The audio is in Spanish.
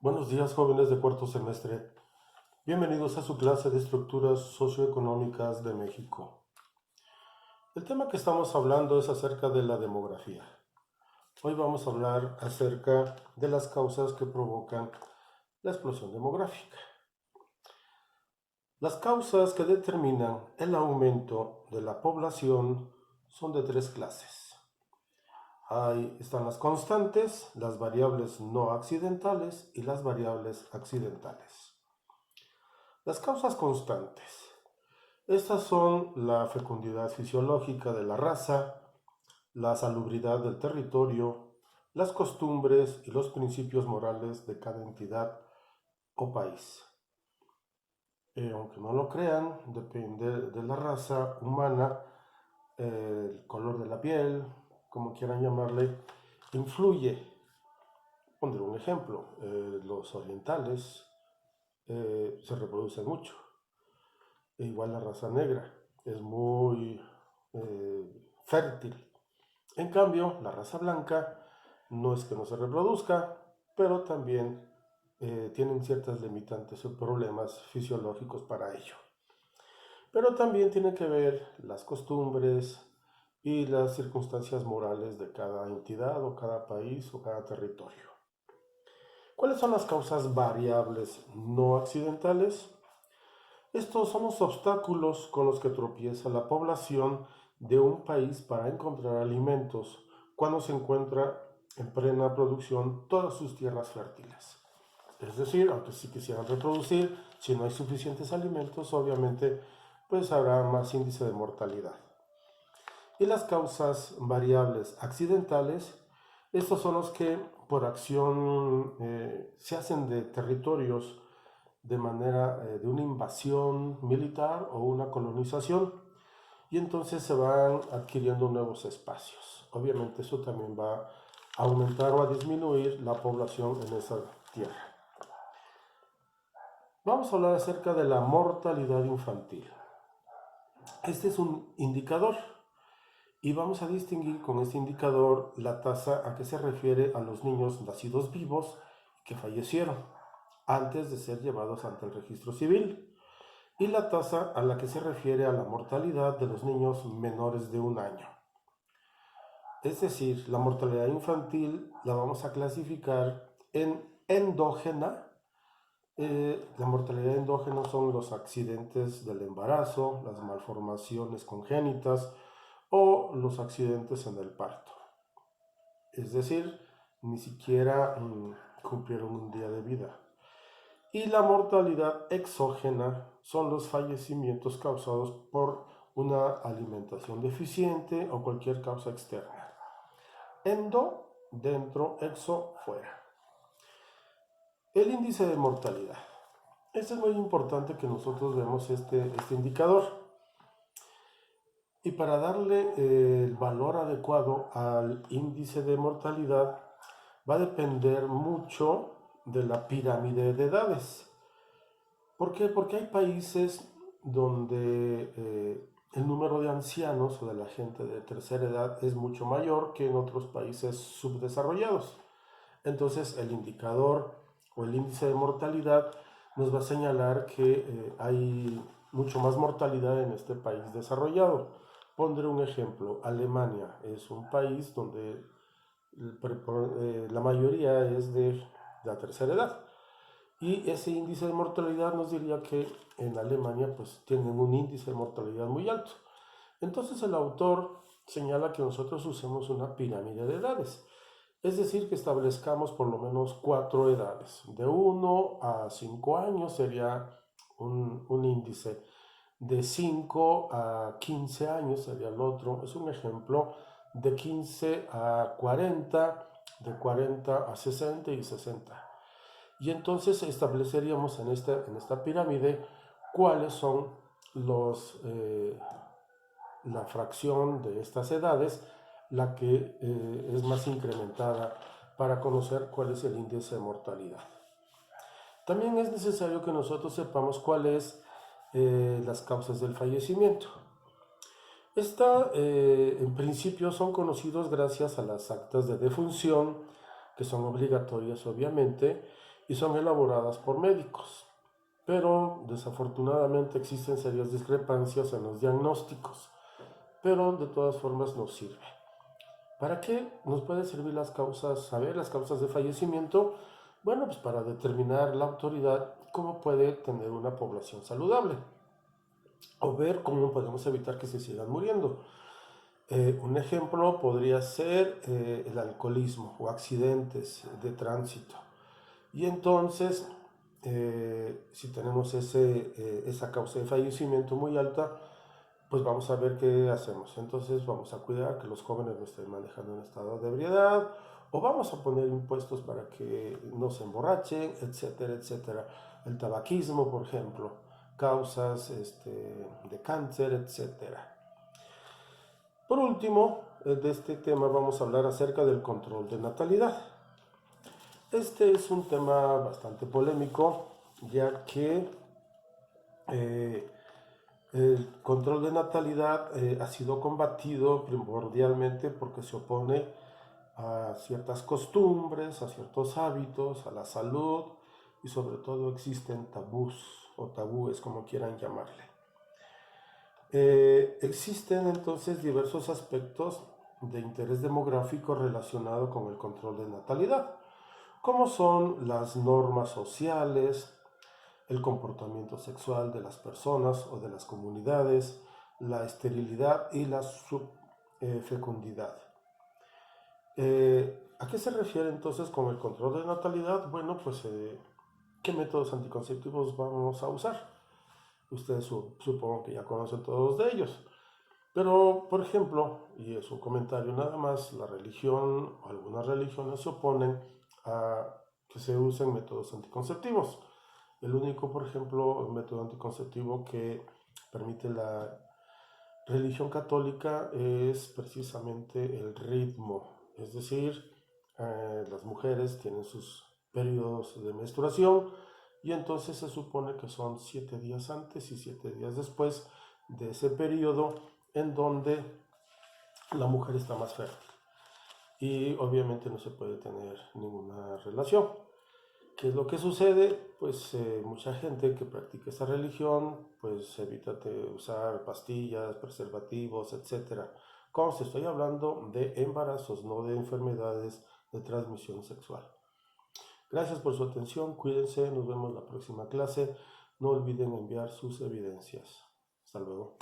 Buenos días, jóvenes de cuarto semestre. Bienvenidos a su clase de estructuras socioeconómicas de México. El tema que estamos hablando es acerca de la demografía. Hoy vamos a hablar acerca de las causas que provocan la explosión demográfica. Las causas que determinan el aumento de la población son de tres clases. Ahí están las constantes, las variables no accidentales y las variables accidentales. Las causas constantes. Estas son la fecundidad fisiológica de la raza, la salubridad del territorio, las costumbres y los principios morales de cada entidad o país. Aunque no lo crean, depende de la raza humana, el color de la piel, como quieran llamarle, influye. Pondré un ejemplo, los orientales se reproducen mucho. E igual la raza negra es muy fértil. En cambio, la raza blanca no es que no se reproduzca, pero también tienen ciertas limitantes o problemas fisiológicos para ello. Pero también tiene que ver las costumbres y las circunstancias morales de cada entidad o cada país o cada territorio. ¿Cuáles son las causas variables no accidentales? Estos son los obstáculos con los que tropieza la población de un país para encontrar alimentos cuando se encuentra en plena producción todas sus tierras fértiles. Es decir, aunque sí quisieran reproducir, si no hay suficientes alimentos, obviamente pues habrá más índice de mortalidad. Y las causas variables accidentales, estos son los que por acción se hacen de territorios de manera de una invasión militar o una colonización, y entonces se van adquiriendo nuevos espacios. Obviamente eso también va a aumentar o a disminuir la población en esa tierra. Vamos a hablar acerca de la mortalidad infantil. Este es un indicador y vamos a distinguir con este indicador la tasa a que se refiere a los niños nacidos vivos que fallecieron antes de ser llevados ante el registro civil, y la tasa a la que se refiere a la mortalidad de los niños menores de un año. Es decir, la mortalidad infantil la vamos a clasificar en endógena. La mortalidad endógena son los accidentes del embarazo, las malformaciones congénitas o los accidentes en el parto. Es decir, ni siquiera cumplieron un día de vida. Y la mortalidad exógena son los fallecimientos causados por una alimentación deficiente o cualquier causa externa. Endo, dentro, exo, fuera. El índice de mortalidad. Es muy importante que nosotros veamos este indicador. Y para darle el valor adecuado al índice de mortalidad va a depender mucho de la pirámide de edades. ¿Por qué? Porque hay países donde el número de ancianos o de la gente de tercera edad es mucho mayor que en otros países subdesarrollados. Entonces el indicador o el índice de mortalidad nos va a señalar que hay mucho más mortalidad en este país desarrollado. Pondré un ejemplo. Alemania es un país donde la mayoría es de la tercera edad. Y ese índice de mortalidad nos diría que en Alemania pues tienen un índice de mortalidad muy alto. Entonces el autor señala que nosotros usemos una pirámide de edades. Es decir, que establezcamos por lo menos 4 edades. De 1 a 5 años sería un índice. De 5 a 15 años sería el otro. Es un ejemplo. De 15 a 40, de 40 a 60 y 60. Y entonces estableceríamos en esta pirámide cuáles son la fracción de estas edades, la que es más incrementada para conocer cuál es el índice de mortalidad. También es necesario que nosotros sepamos cuáles las causas del fallecimiento. En principio son conocidos gracias a las actas de defunción, que son obligatorias obviamente, y son elaboradas por médicos, pero desafortunadamente existen serias discrepancias en los diagnósticos, pero de todas formas nos sirve. ¿Para qué nos puede servir saber las causas de fallecimiento? Bueno, pues para determinar la autoridad cómo puede tener una población saludable o ver cómo podemos evitar que se sigan muriendo. Un ejemplo podría ser el alcoholismo o accidentes de tránsito. Y entonces, si tenemos esa causa de fallecimiento muy alta, pues vamos a ver qué hacemos. Entonces vamos a cuidar que los jóvenes no estén manejando en estado de ebriedad, o vamos a poner impuestos para que no se emborrachen, etcétera, etcétera. El tabaquismo, por ejemplo, causas de cáncer, etcétera. Por último, de este tema vamos a hablar acerca del control de natalidad. Este es un tema bastante polémico, ya que el control de natalidad ha sido combatido primordialmente porque se opone a ciertas costumbres, a ciertos hábitos, a la salud, y sobre todo existen tabús o tabúes, como quieran llamarle. Existen entonces diversos aspectos de interés demográfico relacionado con el control de natalidad, como son las normas sociales, el comportamiento sexual de las personas o de las comunidades, la esterilidad y la subfecundidad. ¿A qué se refiere entonces con el control de natalidad? Bueno, pues ¿qué métodos anticonceptivos vamos a usar? Ustedes supongo que ya conocen todos de ellos. Pero, por ejemplo, y es un comentario nada más, la religión o algunas religiones se oponen a que se usen métodos anticonceptivos. El único, por ejemplo, método anticonceptivo que permite la religión católica es precisamente el ritmo. Es decir, las mujeres tienen sus periodos de menstruación y entonces se supone que son 7 días antes y 7 días después de ese periodo en donde la mujer está más fértil. Y obviamente no se puede tener ninguna relación. ¿Qué es lo que sucede? Pues mucha gente que practica esta religión pues evita usar pastillas, preservativos, etc. Como si estoy hablando de embarazos, no de enfermedades de transmisión sexual. Gracias por su atención, cuídense, nos vemos la próxima clase. No olviden enviar sus evidencias. Hasta luego.